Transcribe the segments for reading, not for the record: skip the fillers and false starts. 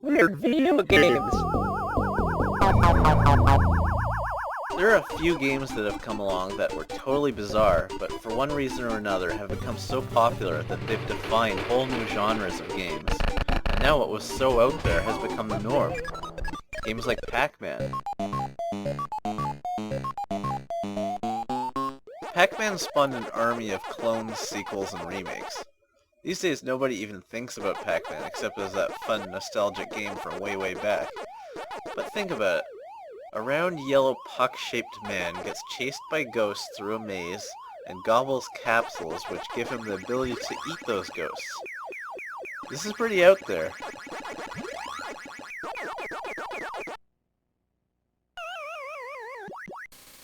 Weird video games. There are a few games that have come along that were totally bizarre, but for one reason or another have become so popular that they've defined whole new genres of games. And now what was so out there has become the norm. Games like Pac-Man. Pac-Man spawned an army of clones, sequels, and remakes. These days nobody even thinks about Pac-Man except as that fun, nostalgic game from way back. But think about it. A round, yellow, puck-shaped man gets chased by ghosts through a maze and gobbles capsules which give him the ability to eat those ghosts. This is pretty out there.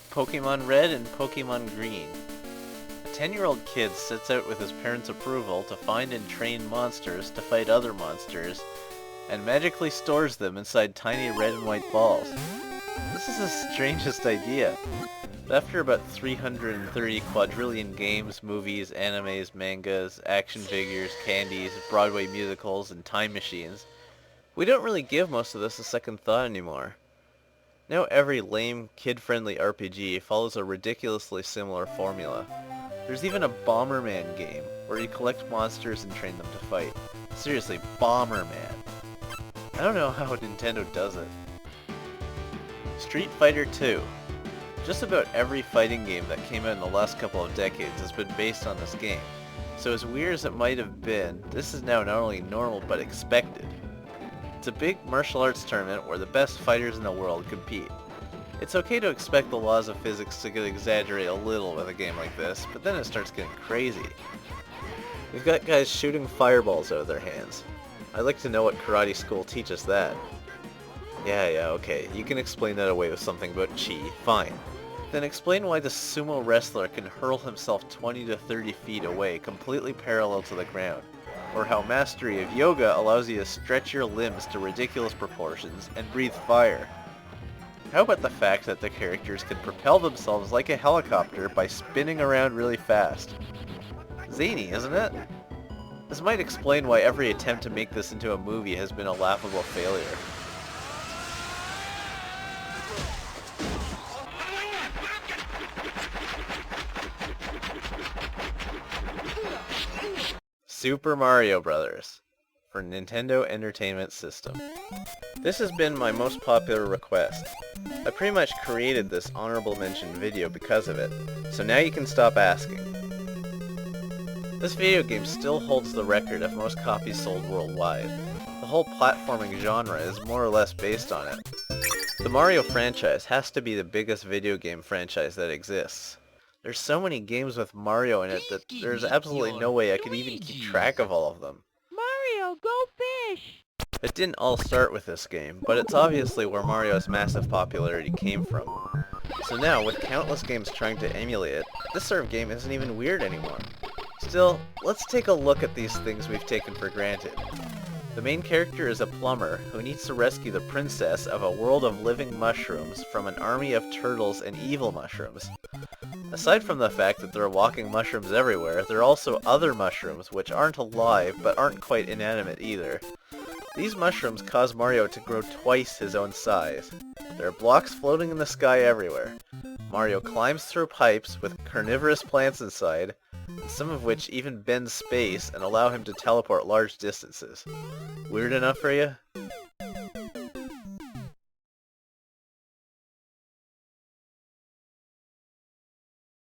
Pokemon Red and Pokemon Green. A 10-year-old kid sets out with his parents' approval to find and train monsters to fight other monsters, and magically stores them inside tiny red and white balls. This is the strangest idea. But after about 330 quadrillion games, movies, animes, mangas, action figures, candies, Broadway musicals, and time machines, we don't really give most of this a second thought anymore. Now every lame, kid-friendly RPG follows a ridiculously similar formula. There's even a Bomberman game, where you collect monsters and train them to fight. Seriously, Bomberman. I don't know how Nintendo does it. Street Fighter 2. Just about every fighting game that came out in the last couple of decades has been based on this game. So as weird as it might have been, this is now not only normal but expected. It's a big martial arts tournament where the best fighters in the world compete. It's okay to expect the laws of physics to exaggerate a little with a game like this, but then it starts getting crazy. We've got guys shooting fireballs out of their hands. I'd like to know what karate school teaches that. Yeah, okay, you can explain that away with something about chi, fine. Then explain why the sumo wrestler can hurl himself 20 to 30 feet away, completely parallel to the ground. Or how mastery of yoga allows you to stretch your limbs to ridiculous proportions and breathe fire. How about the fact that the characters can propel themselves like a helicopter by spinning around really fast? Zany, isn't it? This might explain why every attempt to make this into a movie has been a laughable failure. Super Mario Bros. For Nintendo Entertainment System. This has been my most popular request. I pretty much created this honorable mention video because of it, so now you can stop asking. This video game still holds the record of most copies sold worldwide. The whole platforming genre is more or less based on it. The Mario franchise has to be the biggest video game franchise that exists. There's so many games with Mario in it that there's absolutely no way I could even keep track of all of them. Mario, go fish! It didn't all start with this game, but it's obviously where Mario's massive popularity came from. So now, with countless games trying to emulate it, this sort of game isn't even weird anymore. Still, let's take a look at these things we've taken for granted. The main character is a plumber who needs to rescue the princess of a world of living mushrooms from an army of turtles and evil mushrooms. Aside from the fact that there are walking mushrooms everywhere, there are also other mushrooms which aren't alive but aren't quite inanimate either. These mushrooms cause Mario to grow twice his own size. There are blocks floating in the sky everywhere. Mario climbs through pipes with carnivorous plants inside, some of which even bend space and allow him to teleport large distances. Weird enough for you?